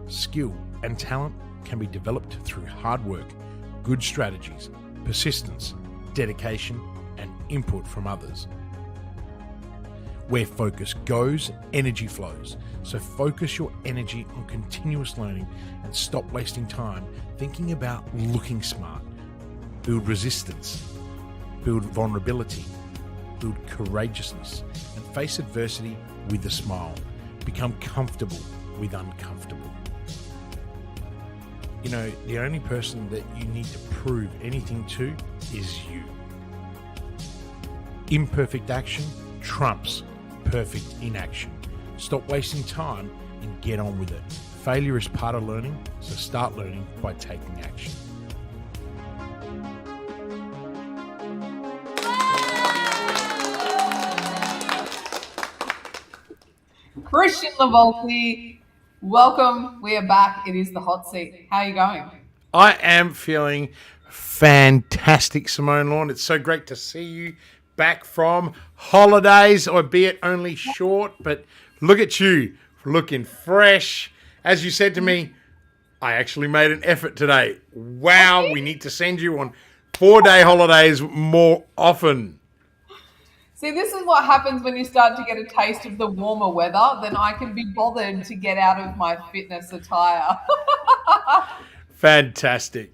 Skill and talent can be developed through hard work, good strategies, persistence, dedication, and input from others. Where focus goes, energy flows. So focus your energy on continuous learning and stop wasting time thinking about looking smart. Build resistance, build vulnerability, build courageousness, and face adversity with a smile. Become comfortable with uncomfortable. You know, the only person that you need to prove anything to is you. Imperfect action trumps perfect inaction. Stop wasting time and get on with it. Failure is part of learning, so start learning by taking action. Kristian Lavolpe, welcome. We are back. It is the hot seat. How are you going? I am feeling fantastic, Simone Lawn. It's so great to see you back from holidays, albeit only short, but look at you looking fresh. As you said to me, I actually made an effort today. Wow, we need to send you on 4-day holidays more often. See, this is what happens when you start to get a taste of the warmer weather. Then I can be bothered to get out of my fitness attire. Fantastic.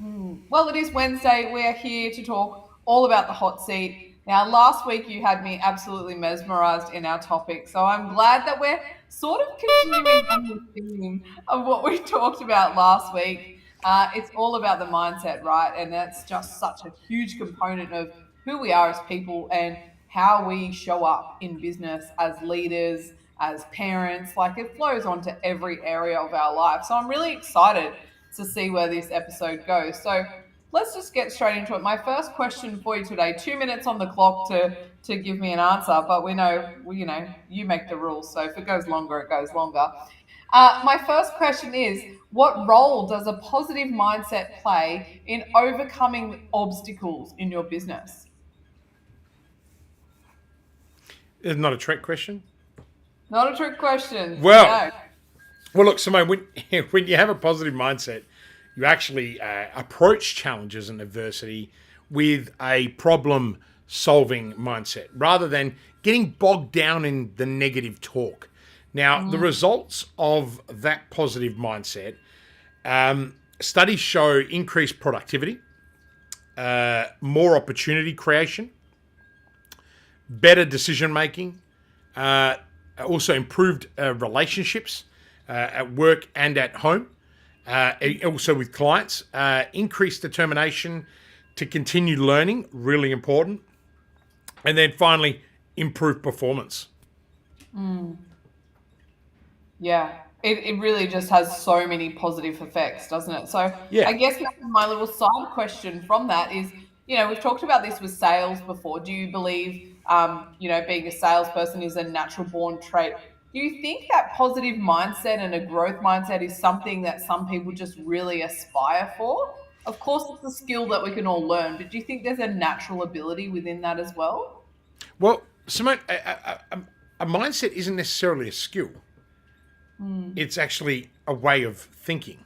Well, it is Wednesday. We're here to talk all about the hot seat. Now, last week you had me absolutely mesmerized in our topic. So I'm glad that we're sort of continuing on the theme of what we talked about last week. It's all about the mindset, right? And that's just such a huge component of who we are as people and how we show up in business as leaders, as parents. Like it flows onto every area of our life. So I'm really excited to see where this episode goes. So let's just get straight into it. My first question for you today, 2 minutes on the clock to give me an answer, but we know, you make the rules. So if it goes longer, it goes longer. My first question is, what role does a positive mindset play in overcoming obstacles in your business? It's not a trick question. Not a trick question. Well, No. Well, look, Simone, when you have a positive mindset, you actually approach challenges and adversity with a problem-solving mindset rather than getting bogged down in the negative talk. Now, the results of that positive mindset, studies show increased productivity, more opportunity creation, better decision-making, also improved relationships, at work and at home, also with clients, increased determination to continue learning, really important, and then finally, improved performance. Yeah, it really just has so many positive effects, doesn't it? So Yeah. I guess my little side question from that is, we've talked about this with sales before. Do you believe, being a salesperson is a natural born trait? Do you think that positive mindset and a growth mindset is something that some people just really aspire for? Of course, it's a skill that we can all learn, but do you think there's a natural ability within that as well? Well, Simone, a mindset isn't necessarily a skill. It's actually a way of thinking.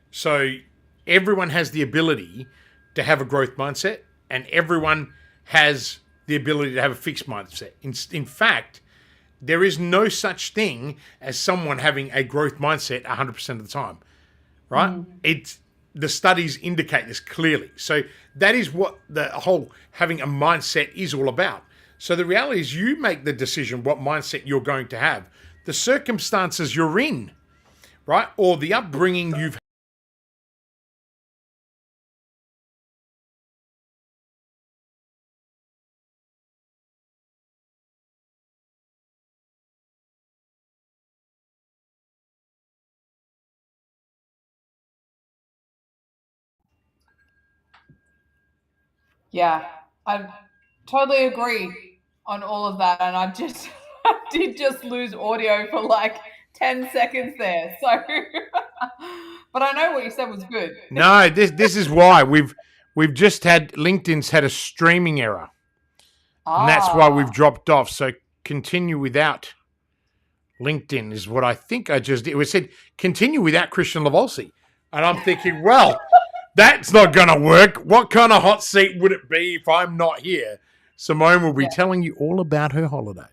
So everyone has the ability to have a growth mindset, and everyone has the ability to have a fixed mindset. In fact, there is no such thing as someone having a growth mindset 100% of the time, right? The studies indicate this clearly. So that is what the whole having a mindset is all about. So the reality is you make the decision what mindset you're going to have. The circumstances you're in, right? Or the upbringing you've. Yeah, I totally agree on all of that. And I just I did just lose audio for like 10 seconds there. So, but I know what you said was good. No, this is why we've just had LinkedIn's had a streaming error, and that's why we've Ah, dropped off. So continue without LinkedIn is what I think I just did. It said, continue without Christian Lavolsi. And I'm thinking, well, that's not going to work. What kind of hot seat would it be if I'm not here? Simone will be telling you all about her holiday.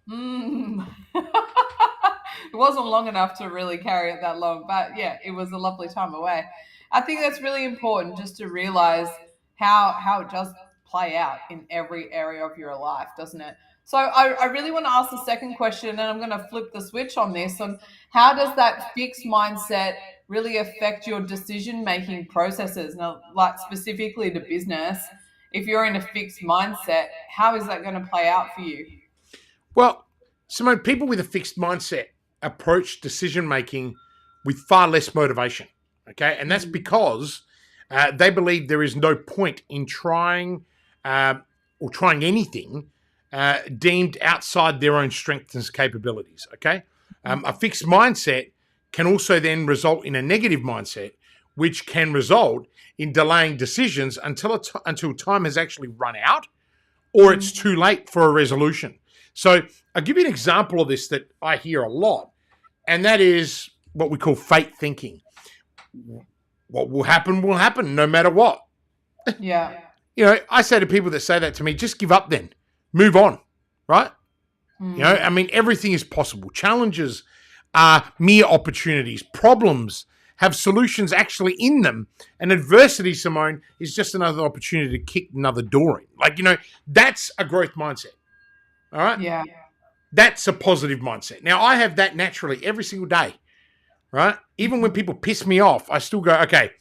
Mm. It wasn't long enough to really carry it that long, but yeah, it was a lovely time away. I think that's really important just to realize how it does play out in every area of your life, doesn't it? So I really want to ask the second question, and I'm going to flip the switch on this. On how does that fixed mindset really affect your decision making processes? Now, like specifically to business, if you're in a fixed mindset, how is that going to play out for you? Well, Simone, people with a fixed mindset approach decision making with far less motivation. Okay. And that's because they believe there is no point in trying or trying anything deemed outside their own strengths and capabilities. Okay. A fixed mindset can also then result in a negative mindset, which can result in delaying decisions until time has actually run out or it's too late for a resolution. So I'll give you an example of this that I hear a lot, and that is what we call fate thinking. What will happen, no matter what. Yeah. I say to people that say that to me, just give up then. Move on, right? I mean, everything is possible. Challenges are mere opportunities. Problems have solutions actually in them. And adversity, Simone, is just another opportunity to kick another door in. That's a growth mindset. All right? Yeah. That's a positive mindset. Now, I have that naturally every single day, right? Even when people piss me off, I still go, okay,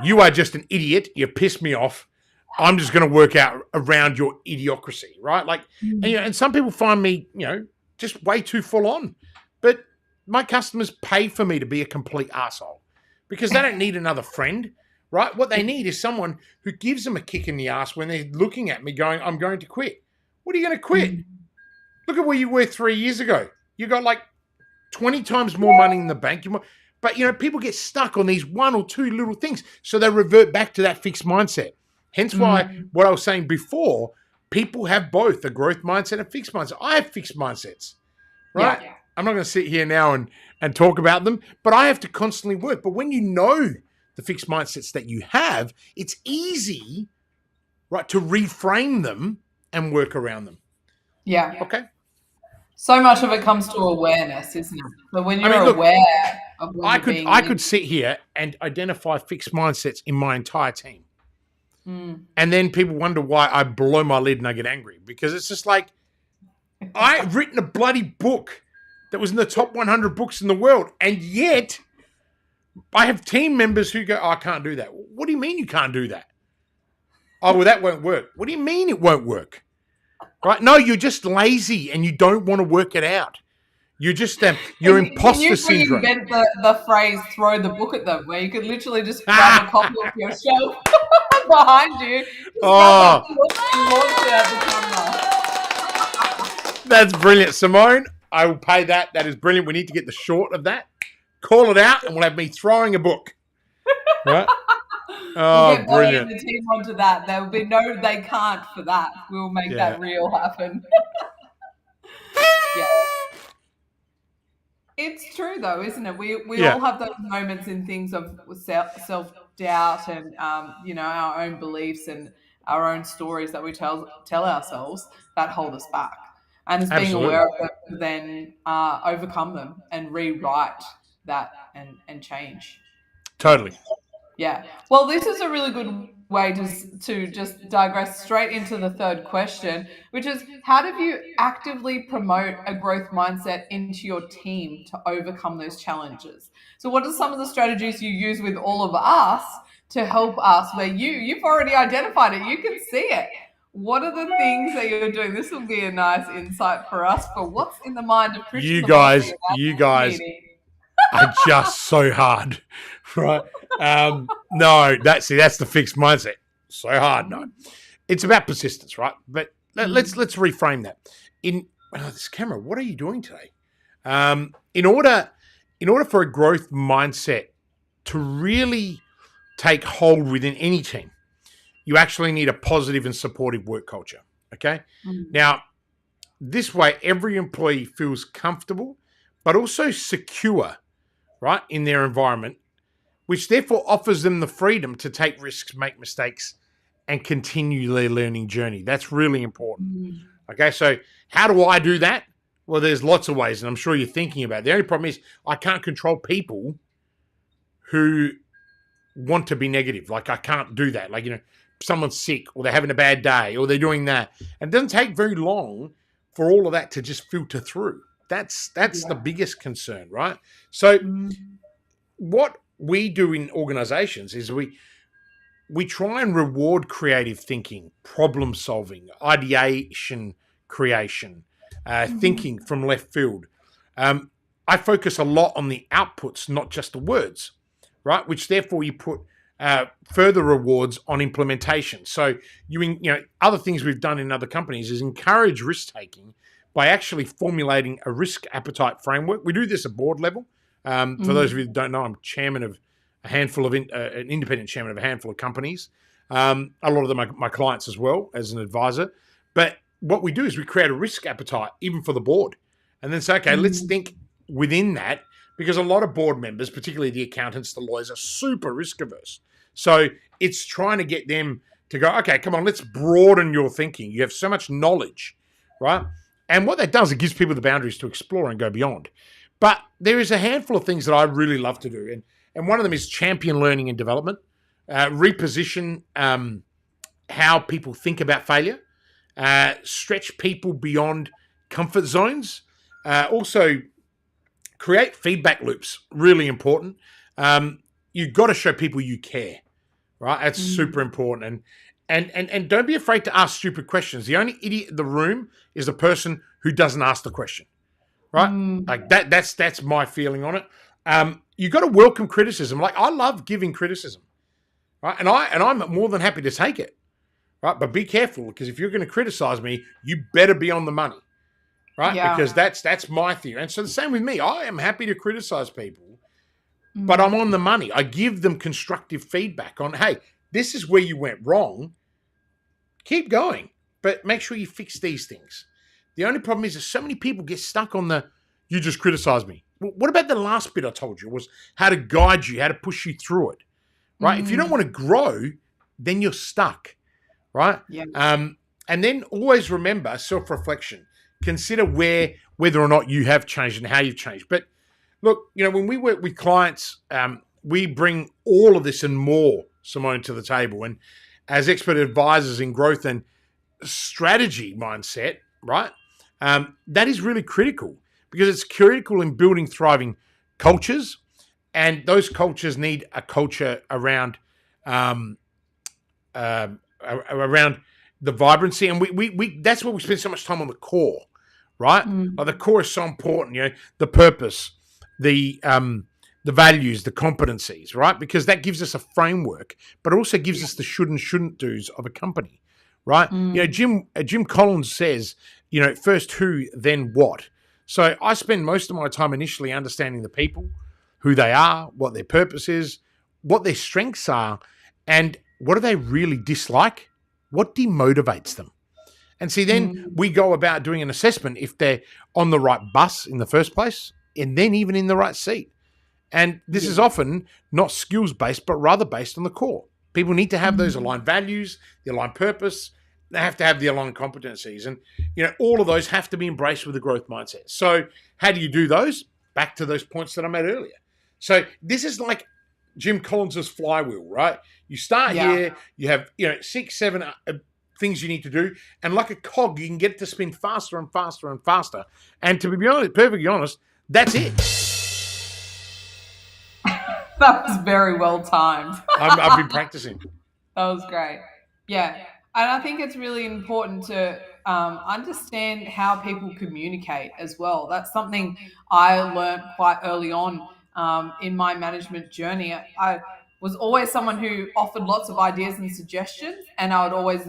you are just an idiot. You piss me off. I'm just going to work out around your idiocracy, right? And some people find me, just way too full on. But my customers pay for me to be a complete asshole because they don't need another friend, right? What they need is someone who gives them a kick in the ass when they're looking at me going, I'm going to quit. What are you going to quit? Look at where you were 3 years ago. You got like 20 times more money in the bank. But, people get stuck on these one or two little things. So they revert back to that fixed mindset. Hence why what I was saying before, people have both a growth mindset and a fixed mindset. I have fixed mindsets, right? Yeah. I'm not going to sit here now and talk about them, but I have to constantly work. But when you know the fixed mindsets that you have, it's easy, right, to reframe them and work around them. Yeah. Okay. So much of it comes to awareness, isn't it? But when you're aware of when I could sit here and identify fixed mindsets in my entire team. And then people wonder why I blow my lid and I get angry because it's just like I've written a bloody book that was in the top 100 books in the world. And yet I have team members who go, I can't do that. What do you mean you can't do that? Oh, well, that won't work. What do you mean it won't work? Right? No, you're just lazy and you don't want to work it out. You're just you're imposter syndrome. Can you reinvent the phrase "throw the book at them," where you could literally just grab a copy of your shelf behind you, grab that book and launch it at the camera. That's brilliant, Simone. I will pay that. That is brilliant. We need to get the short of that. Call it out, and we'll have me throwing a book. Right? Oh, we'll get brilliant. The team onto that. There will be no they can't for that. We'll make that real happen. Yeah. It's true though, isn't it? We all have those moments in things of self-doubt and our own beliefs and our own stories that we tell ourselves that hold us back. And it's being aware of them, then overcome them and rewrite that and change. Totally. Yeah. Well, this is a really good way to just digress straight into the third question, which is how do you actively promote a growth mindset into your team to overcome those challenges? So what are some of the strategies you use with all of us to help us where you've already identified it, you can see it. What are the things that you're doing? This will be a nice insight for us for what's in the mind of Kristian. You guys are just so hard, right? No, that's the fixed mindset. So hard, no. It's about persistence, right? But let's reframe that. This camera, what are you doing today? In order for a growth mindset to really take hold within any team, you actually need a positive and supportive work culture. Okay. Now, this way, every employee feels comfortable but also secure, right, in their environment, which therefore offers them the freedom to take risks, make mistakes, and continue their learning journey. That's really important. Mm. Okay, so how do I do that? Well, there's lots of ways, and I'm sure you're thinking about it. The only problem is I can't control people who want to be negative. Like I can't do that. Like, someone's sick or they're having a bad day or they're doing that. And it doesn't take very long for all of that to just filter through. That's the Yeah. biggest concern, right? So Mm. what we do in organizations is we try and reward creative thinking, problem solving, ideation creation, Mhm. thinking from left field. Um, I focus a lot on the outputs, not just the words, right? Which therefore you put further rewards on implementation. So other things we've done in other companies is encourage risk taking by actually formulating a risk appetite framework. We do this at board level. For those of you Mm. that don't know, I'm chairman of a handful of an independent chairman of a handful of companies. A lot of them are my clients as well as an advisor. But what we do is we create a risk appetite even for the board, and then say, okay, let's Mm. think within that, because a lot of board members, particularly the accountants, the lawyers, are super risk averse. So it's trying to get them to go, okay, come on, let's broaden your thinking. You have so much knowledge, right? And what that does, it gives people the boundaries to explore and go beyond. But there is a handful of things that I really love to do. And one of them is champion learning and development, reposition how people think about failure, stretch people beyond comfort zones, also create feedback loops, really important. You've got to show people you care, right? That's super Mm. important. And don't be afraid to ask stupid questions. The only idiot in the room is the person who doesn't ask the question, right? Mm. Like that's my feeling on it. You got to welcome criticism. Like I love giving criticism, right? And I'm more than happy to take it, right? But be careful, because if you're going to criticize me, you better be on the money, right? Yeah. Because that's my theory. And so the same with me. I am happy to criticize people, but I'm Mm. on the money. I give them constructive feedback on, hey, this is where you went wrong. Keep going, but make sure you fix these things. The only problem is that so many people get stuck on the, you just criticize me. Well, what about the last bit I told you was how to guide you, how to push you through it, right? If you don't Mm. want to grow, then you're stuck, right? Yeah. And then always remember self-reflection. Consider whether or not you have changed and how you've changed. But look, when we work with clients, we bring all of this and more, Simone, to the table. And as expert advisors in growth and strategy mindset, right? That is really critical, because it's critical in building thriving cultures, and those cultures need a culture um, around the vibrancy, and we that's why we spend so much time on the core, right? Like the Mm. core is so important, the purpose, the values, the competencies, right? Because that gives us a framework, but also gives Yeah. us the should and shouldn't do's of a company, right? Mm. Jim Collins says, first who, then what. So I spend most of my time initially understanding the people, who they are, what their purpose is, what their strengths are, and what do they really dislike, what demotivates them. And see, then Mm. we go about doing an assessment if they're on the right bus in the first place, and then even in the right seat. And this Yeah. is often not skills based, but rather based on the core. People need to have those Mm. aligned values, the aligned purpose. They have to have the aligned competencies. And, all of those have to be embraced with a growth mindset. So, how do you do those? Back to those points that I made earlier. So, this is like Jim Collins's flywheel, right? You start Yeah. here, you have, 6, 7 things you need to do. And like a cog, you can get it to spin faster and faster and faster. And to be honest, perfectly honest, that's it. That was very well timed. I've been practicing. That was great. Yeah. And I think it's really important to understand how people communicate as well. That's something I learned quite early on in my management journey. I was always someone who offered lots of ideas and suggestions, and I would always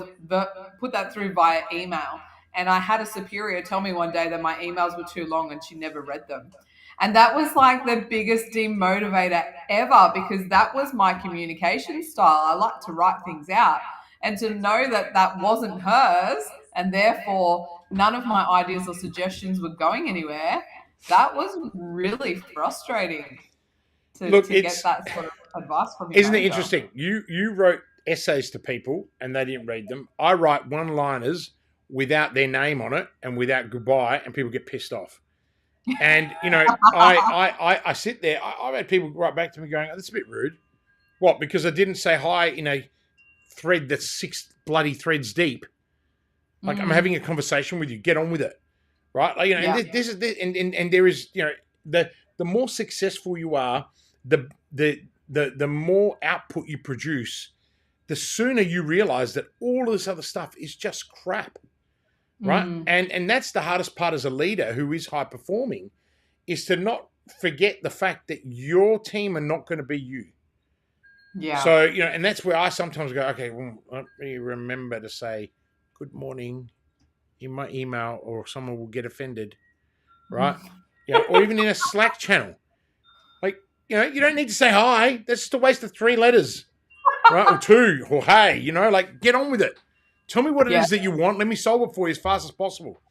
put that through via email. And I had a superior tell me one day that my emails were too long and she never read them. And that was like the biggest demotivator ever, because that was my communication style. I like to write things out. And to know that that wasn't hers, and therefore none of my ideas or suggestions were going anywhere, That was really frustrating Look, to get that sort of advice from your isn't it manager. interesting? You wrote essays to people and they didn't read them. I write one-liners without their name on it and without goodbye, and people get pissed off. And I sit there. I've had people write back to me going, oh, "That's a bit rude." What? Because I didn't say hi in a thread that's 6 bloody threads deep. Like, I'm having a conversation with you. Get on with it, right? Like, Yeah. and this is this, and there is, the more successful you are, the more output you produce, the sooner you realize that all of this other stuff is just crap, right? And that's the hardest part as a leader who is high performing, is to not forget the fact that your team are not going to be you. Yeah. So, and that's where I sometimes go, okay, well, let me remember to say good morning in my email, or someone will get offended, right? Or even in a Slack channel. Like, you don't need to say hi. That's just a waste of 3 letters, right? Or 2, or hey, like, get on with it. Tell me what it Yeah. is that you want. Let me solve it for you as fast as possible.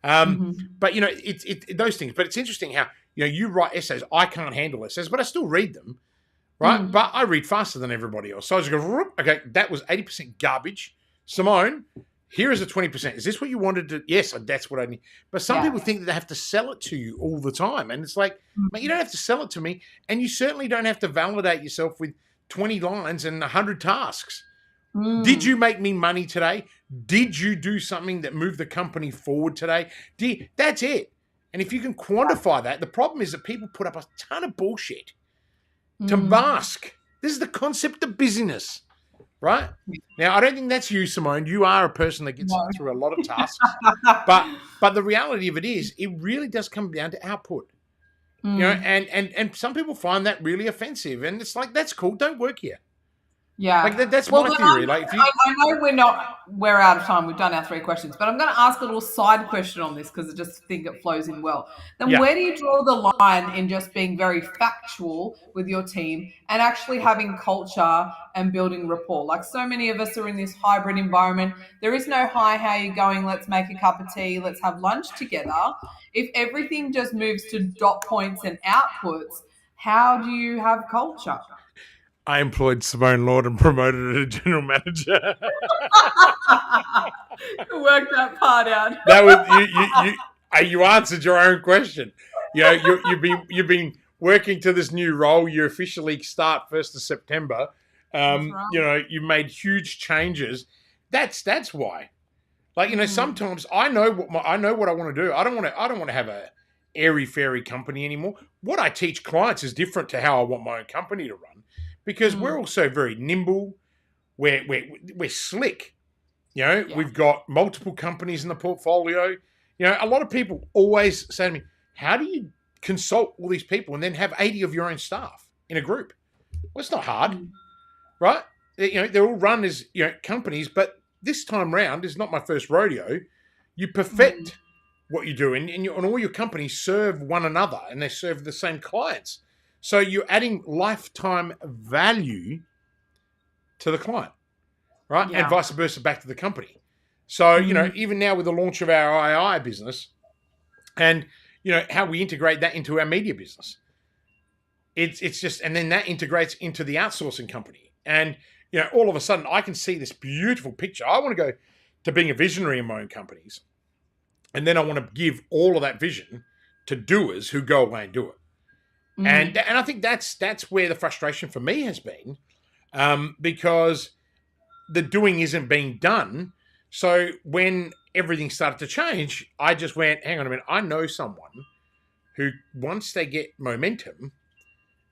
But, it's those things. But it's interesting how, you write essays. I can't handle essays, but I still read them. Right? But I read faster than everybody else. So I just go, okay, that was 80% garbage. Simone, here is a 20%. Is this what you wanted to? Yes, that's what I need. But some people think that they have to sell it to you all the time. And it's like, mate, you don't have to sell it to me. And you certainly don't have to validate yourself with 20 lines and 100 tasks. Did you make me money today? Did you do something that moved the company forward today? That's it. And if you can quantify that, the problem is that people put up a ton of bullshit to mask. This is the concept of busyness, right? Now, I don't think that's you, Simone. You are a person that gets through a lot of tasks. But the reality of it is, it really does come down to output. And some people find that really offensive. And it's like, that's cool. Don't work here. Yeah. Like, that's my theory. Like, if you... I know we're out of time. We've done our 3 questions, but I'm going to ask a little side question on this because I just think it flows in well. Then where do you draw the line in just being very factual with your team and actually having culture and building rapport? Like, so many of us are in this hybrid environment. There is no, hi, how are you going? Let's make a cup of tea. Let's have lunch together. If everything just moves to dot points and outputs, how do you have culture? I employed Simone Lord and promoted her to general manager. Work that part out. That was you answered your own question. You've been working to this new role. You officially start 1st of September. Right. You've made huge changes. That's why. Like, sometimes I know what I want to do. I don't want to have a airy fairy company anymore. What I teach clients is different to how I want my own company to run, because we're also very nimble. We're slick. We've got multiple companies in the portfolio. A lot of people always say to me, how do you consult all these people and then have 80 of your own staff in a group? Well, it's not hard, right? They're all run as, companies, but this time round is not my first rodeo. You perfect what you do, and all your companies serve one another, and they serve the same clients. So you're adding lifetime value to the client, right? Yeah. And vice versa back to the company. So, even now with the launch of our AI business and, how we integrate that into our media business, it's just, and then that integrates into the outsourcing company. And, all of a sudden I can see this beautiful picture. I want to go to being a visionary in my own companies. And then I want to give all of that vision to doers who go away and do it. And I think that's where the frustration for me has been, because the doing isn't being done. So when everything started to change, I just went, hang on a minute, I know someone who, once they get momentum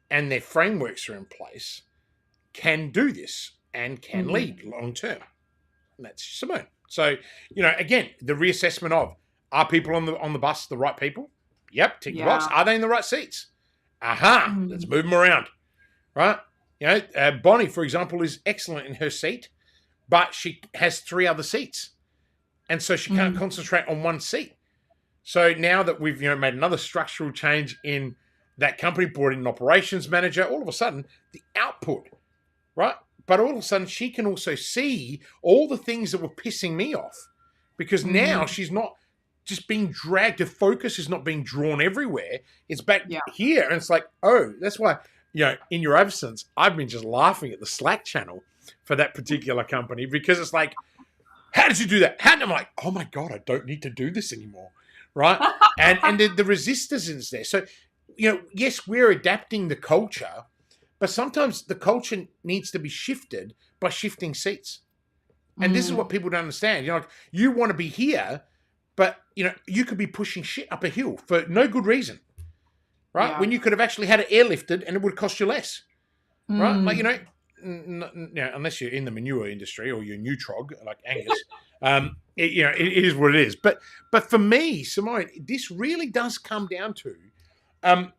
and their frameworks are in place, can do this and can lead long term. And that's Simone. So, again, the reassessment of, are people on the bus the right people? Yep, tick the box. Are they in the right seats? Aha, let's move them around, right? Bonnie, for example, is excellent in her seat, but she has 3 other seats. And so she can't concentrate on one seat. So now that we've made another structural change in that company, brought in an operations manager, all of a sudden, the output, right? But all of a sudden, she can also see all the things that were pissing me off, because now she's not just being dragged. The focus is not being drawn everywhere. It's back Yeah. here. And it's like, oh, that's why, in your absence, I've been just laughing at the Slack channel for that particular company, because it's like, how did you do that? I'm like, oh my God, I don't need to do this anymore. Right. And the resistance is there. So, yes, we're adapting the culture, but sometimes the culture needs to be shifted by shifting seats. And this is what people don't understand. Like, you want to be here, but you could be pushing shit up a hill for no good reason, right? Yeah. When you could have actually had it airlifted and it would cost you less, right? Like unless you're in the manure industry or you're Nutrog like Angus, it is what it is. But for me, Simone, this really does come down to,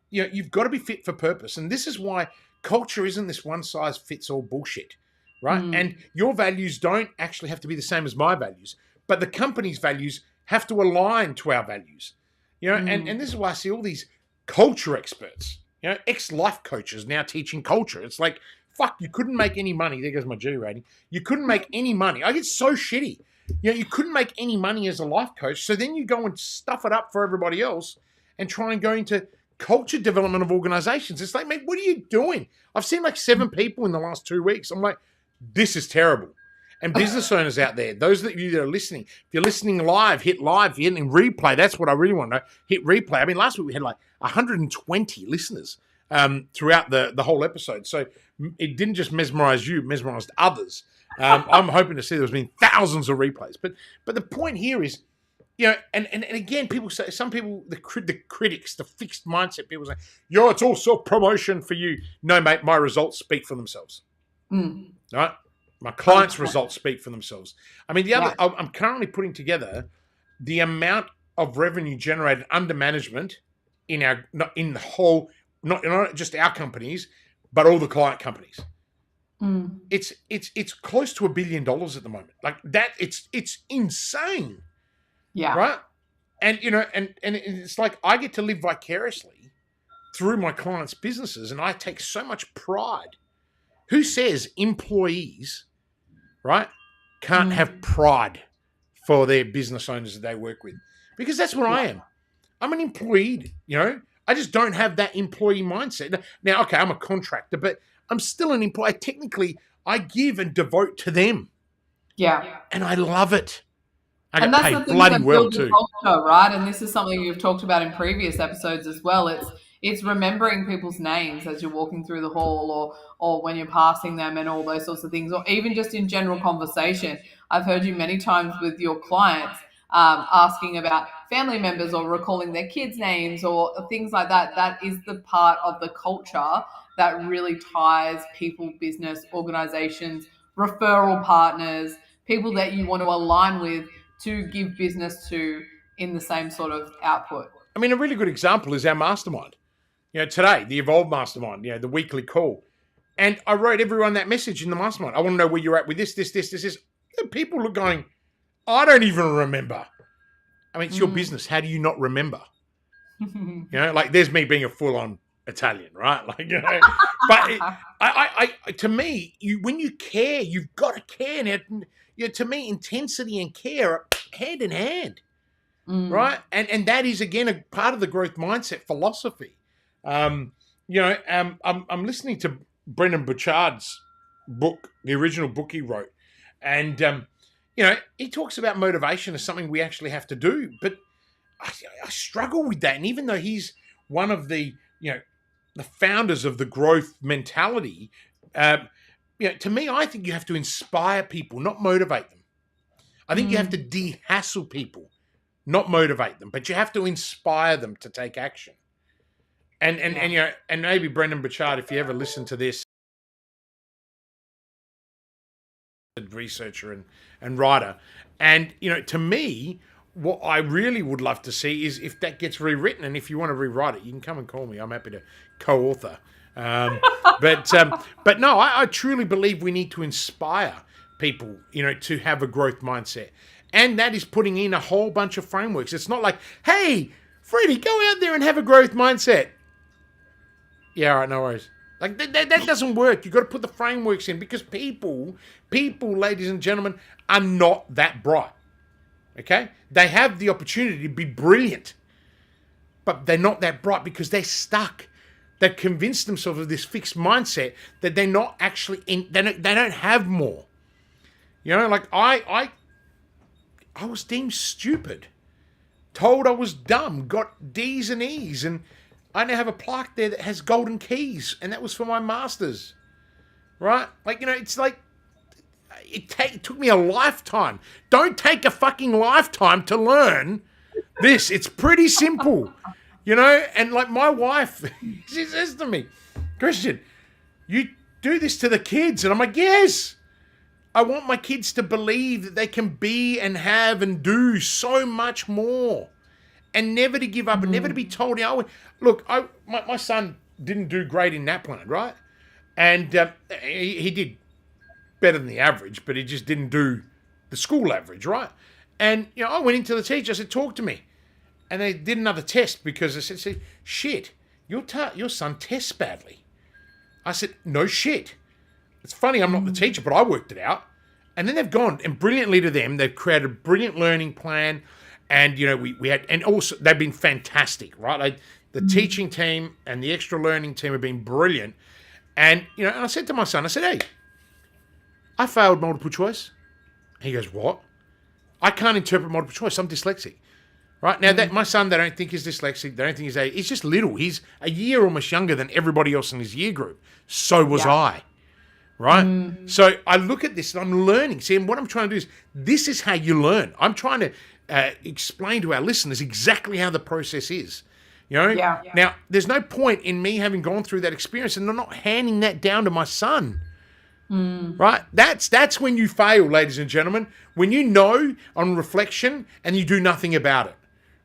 you've got to be fit for purpose, and this is why culture isn't this one size fits all bullshit. Right. And your values don't actually have to be the same as my values, but the company's values have to align to our values. And this is why I see all these culture experts, ex-life coaches now teaching culture. It's like, fuck, you couldn't make any money. There goes my G rating. You couldn't make any money. I get so shitty. You couldn't make any money as a life coach. So then you go and stuff it up for everybody else and try and go into culture development of organizations. It's like, mate, what are you doing? I've seen like 7 people in the last 2 weeks. I'm like, this is terrible. And business owners out there, those of you that are listening, if you're listening live, hit live. If you're hitting replay, that's what I really want to know. Hit replay. I mean, last week we had like 120 listeners throughout the whole episode. So it didn't just mesmerize you, it mesmerized others. I'm hoping to see there's been thousands of replays. But the point here is, and again, people say, some people, the critics, the fixed mindset people say, it's all self-promotion for you. No, mate, my results speak for themselves. Right? My clients' results speak for themselves. I mean, I'm currently putting together the amount of revenue generated under management not just our companies, but all the client companies. It's close to $1 billion at the moment. Like that, it's insane. Yeah. Right. And and it's like I get to live vicariously through my clients' businesses, and I take so much pride. Who says employees, right, can't have pride for their business owners that they work with? Because that's what I am. I'm an employee, I just don't have that employee mindset. Now, okay, I'm a contractor, but I'm still an employee. Technically, I give and devote to them. Yeah. And I love it. I and get that's paid the thing bloody that well builds too. culture, right? And this is something you've talked about in previous episodes as well. It's remembering people's names as you're walking through the hall, or when you're passing them, and all those sorts of things, or even just in general conversation. I've heard you many times with your clients asking about family members or recalling their kids' names or things like that. That is the part of the culture that really ties people, business, organizations, referral partners, people that you want to align with to give business to in the same sort of output. I mean, a really good example is our mastermind. Today, the Evolve Mastermind, the weekly call. And I wrote everyone that message in the mastermind. I want to know where you're at with this. And people are going, I don't even remember. I mean, it's your business. How do you not remember? Like there's me being a full-on Italian, right? Like, but to me, when you care, you've got to care. Now, to me, intensity and care are hand in hand, right? And that is again a part of the growth mindset philosophy. I'm listening to Brendan Burchard's book, the original book he wrote, and he talks about motivation as something we actually have to do. But I struggle with that, and even though he's one of the the founders of the growth mentality, to me, I think you have to inspire people, not motivate them. I think you have to de-hassle people, not motivate them, but you have to inspire them to take action. And maybe Brendan Burchard, if you ever listen to this, researcher and writer, and to me, what I really would love to see is if that gets rewritten, and if you want to rewrite it, you can come and call me. I'm happy to co-author. But no, I truly believe we need to inspire people, to have a growth mindset. And that is putting in a whole bunch of frameworks. It's not like, hey, Freddie, go out there and have a growth mindset. Yeah, all right, no worries. Like that doesn't work. You've got to put the frameworks in, because people, ladies and gentlemen, are not that bright. Okay? They have the opportunity to be brilliant, but they're not that bright because they're stuck. They've convinced themselves of this fixed mindset that they're not actually they don't have more. You know, like I was deemed stupid, told I was dumb, got D's and E's, and I now have a plaque there that has golden keys, and that was for my masters. Right? Like, you know, it's like it took me a lifetime. Don't take a fucking lifetime to learn this. It's pretty simple. You know, and like my wife, she says to me, Kristian, you do this to the kids. And I'm like, yes. I want my kids to believe that they can be and have and do so much more. And never to give up and never to be told, you know, look, my son didn't do great in NAPLAN, right? And he did better than the average, but he just didn't do the school average, right? And, you know, I went into the teacher, I said, talk to me. And they did another test because I said, shit, your son tests badly. I said, no shit. It's funny, I'm not the teacher, but I worked it out. And then they've gone, and brilliantly to them, they've created a brilliant learning plan. And, you know, we had, and also they've been fantastic, right? The teaching team and the extra learning team have been brilliant. And, you know, and I said to my son, I said, hey, I failed multiple choice. He goes, what? I can't interpret multiple choice. I'm dyslexic. Right? Now, that my son, they don't think he's dyslexic. They don't think he's just little. He's a year almost younger than everybody else in his year group. So was I. Right? So I look at this and I'm learning. See, and what I'm trying to do is, this is how you learn. I'm trying to explain to our listeners exactly how the process is. You know? Yeah. Now, there's no point in me having gone through that experience and not handing that down to my son. Right? That's when you fail, ladies and gentlemen. When you know on reflection and you do nothing about it.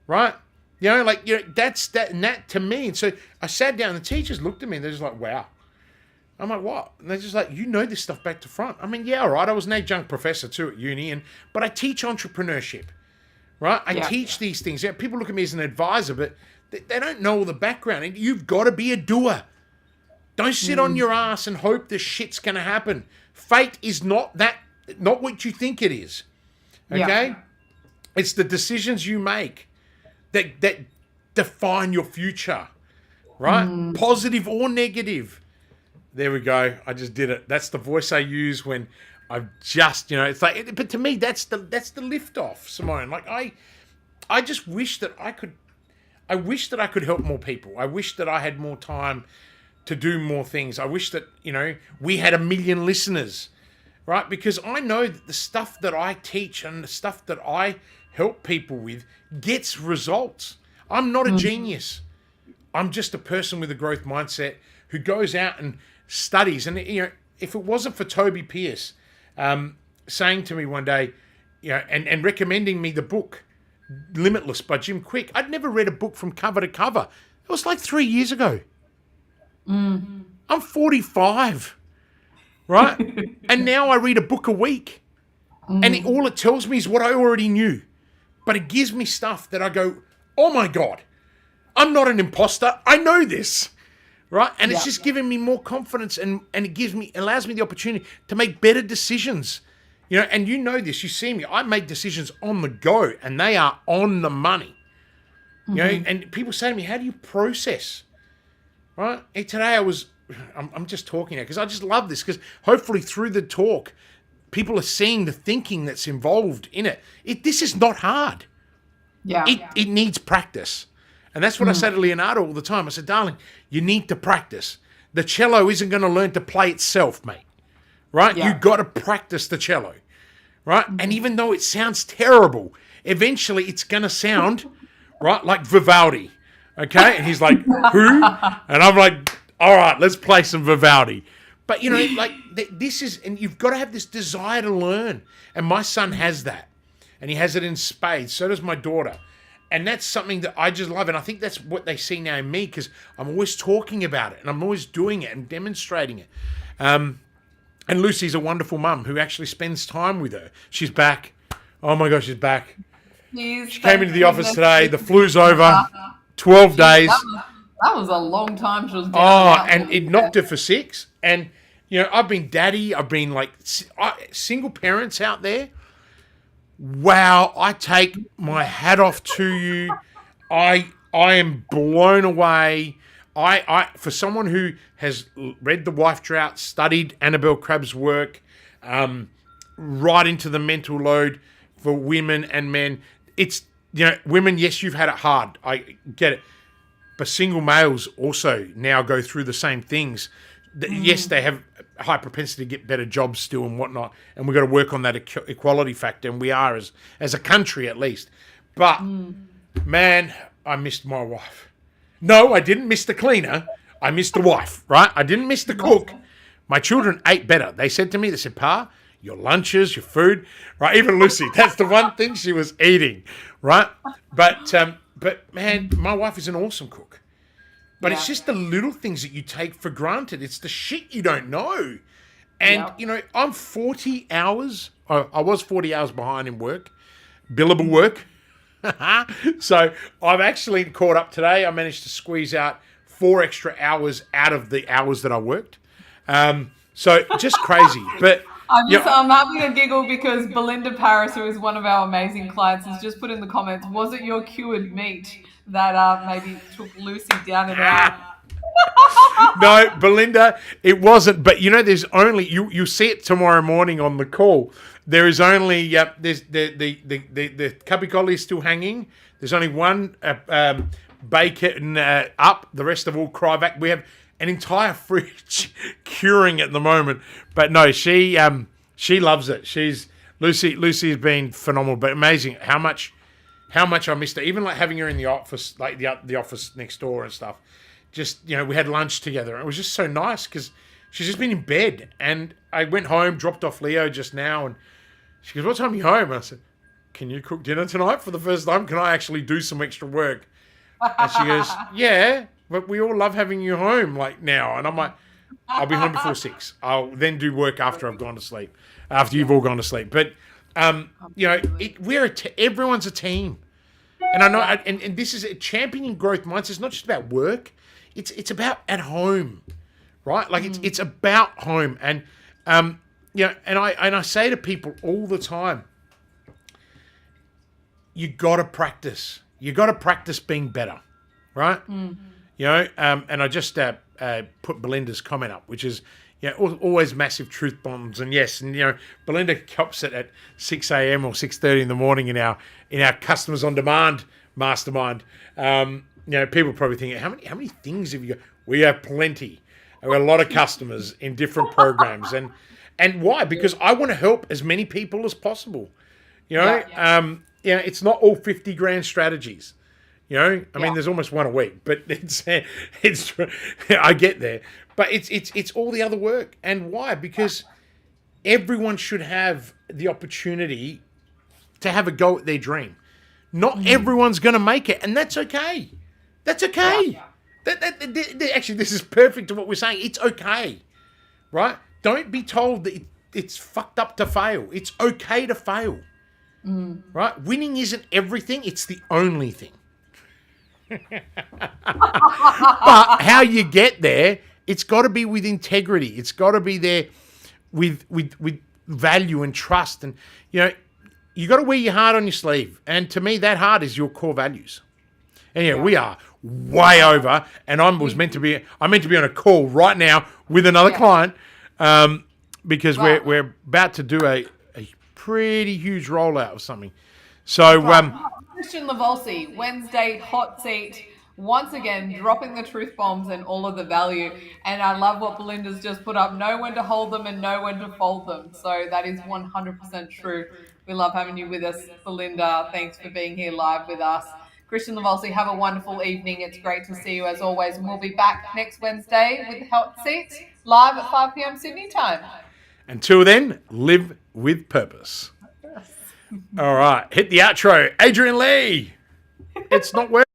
Right? You know, like, you know, that's that, and that to me. And so I sat down and the teachers looked at me and they're just like, wow. I'm like, what? And they're just like, you know this stuff back to front. I mean, yeah, all right. I was an adjunct professor too at uni, but I teach entrepreneurship. Right? I teach these things. Yeah, people look at me as an advisor, but they don't know all the background. And you've got to be a doer. Don't sit on your ass and hope the shit's going to happen. Fate is not what you think it is. Okay? Yeah. It's the decisions you make that define your future. Right? Positive or negative. There we go. I just did it. That's the voice I use when I've just, you know, it's like, but to me, that's the lift off, Simone. Like I just wish that I could help more people. I wish that I had more time to do more things. I wish that, you know, we had 1 million listeners, right? Because I know that the stuff that I teach and the stuff that I help people with gets results. I'm not a genius. I'm just a person with a growth mindset who goes out and studies. And, you know, if it wasn't for Toby Pierce saying to me one day, you know, and recommending me the book Limitless by Jim Quick, I'd never read a book from cover to cover. It was like 3 years ago. I'm 45, right? And now I read a book a week. And all it tells me is what I already knew. But it gives me stuff that I go, oh my God, I'm not an imposter. I know this. Right? And it's just giving me more confidence and it allows me the opportunity to make better decisions. You know, and you know this, you see me, I make decisions on the go and they are on the money. You know, and people say to me, how do you process? Right? Hey, today I'm just talking now because I just love this because hopefully through the talk, people are seeing the thinking that's involved in it. This is not hard. Yeah. It needs practice. And that's what I say to Leonardo all the time. I said, darling, you need to practice. The cello isn't going to learn to play itself, mate. Right? Yeah. You've got to practice the cello. Right? And even though it sounds terrible, eventually it's going to sound, right, like Vivaldi. Okay? And he's like, who? And I'm like, all right, let's play some Vivaldi. But, you know, like this is, and you've got to have this desire to learn. And my son has that. And he has it in spades. So does my daughter. And that's something that I just love. And I think that's what they see now in me because I'm always talking about it and I'm always doing it and demonstrating it. And Lucy's a wonderful mum who actually spends time with her. She's back. Oh my gosh, she's back. She came into the office today. The flu's over. 12 days. That was a long time she was down. Oh, and it knocked her for 6. And, you know, I've been daddy. I've been like single parents out there. wow, I take my hat off to you. I am blown away. For someone who has read The Wife Drought, studied Annabelle Crabb's work, right into the mental load for women and men. It's, women, yes, you've had it hard. I get it. But single males also now go through the same things. Yes, they have a high propensity to get better jobs still and whatnot, and we've got to work on that equality factor, and we are as a country at least. But, man, I missed my wife. No, I didn't miss the cleaner. I missed the wife, right? I didn't miss the cook. My children ate better. They said to me, they said, Pa, your lunches, your food, right? Even Lucy, that's the one thing she was eating, right? But man, my wife is an awesome cook. But it's just the little things that you take for granted. It's the shit you don't know. And, I'm 40 hours. I was 40 hours behind in work, billable work. So I've actually caught up today. I managed to squeeze out 4 extra hours out of the hours that I worked. So just crazy. But I'm having a giggle because Belinda Paris, who is one of our amazing clients, has just put in the comments, was it your cured meat that maybe took Lucy down and out? No, Belinda, it wasn't. But there's only you see it tomorrow morning on the call. There is only there's the capicola is still hanging. There's only one bacon up. The rest of all Cryovac. We have an entire fridge curing at the moment. But no, she loves it. Lucy has been phenomenal, but amazing how much I missed her. Even like having her in the office, like the office next door and stuff. Just, we had lunch together. It was just so nice because she's just been in bed. And I went home, dropped off Leo just now, and she goes, what time are you home? And I said, can you cook dinner tonight for the first time? Can I actually do some extra work? And she goes, yeah, but we all love having you home like now. And I'm like, I'll be home before 6. I'll then do work after I've gone to sleep, after you've all gone to sleep. But, everyone's a team. And I know, and this is a championing growth mindset. It's not just about work. It's about at home, right? Like it's about home, and and I say to people all the time, you got to practice. You got to practice being better, right? And I just put Belinda's comment up, which is always massive truth bombs, and yes, and Belinda cops it at 6 a.m. or 6:30 in the morning in our customers on demand mastermind. People probably think, how many things have you got? We have plenty. We've got a lot of customers in different programs. And why? Because I want to help as many people as possible. It's not all 50 grand strategies. I mean, there's almost one a week, but it's I get there. But it's all the other work. And why? Because everyone should have the opportunity to have a go at their dream. Not everyone's going to make it, and that's okay. That's okay. Actually, this is perfect to what we're saying. It's okay, right? Don't be told that it's fucked up to fail. It's okay to fail, right? Winning isn't everything. It's the only thing. But how you get there, it's got to be with integrity. It's got to be there with value and trust. And, you got to wear your heart on your sleeve. And to me, that heart is your core values. And we are way over. And I'm meant to be on a call right now with another client because we're about to do a pretty huge rollout of something. So, Kristian Lavolsi, Wednesday hot seat. Once again, dropping the truth bombs and all of the value. And I love what Belinda's just put up. Know when to hold them and know when to fold them. So that is 100% true. We love having you with us, Belinda. Thanks for being here live with us. Kristian Lavolsi, have a wonderful evening. It's great to see you as always. And we'll be back next Wednesday with Hot Seats live at 5 p.m. Sydney time. Until then, live with purpose. All right, hit the outro. Adrian Lee. It's not working.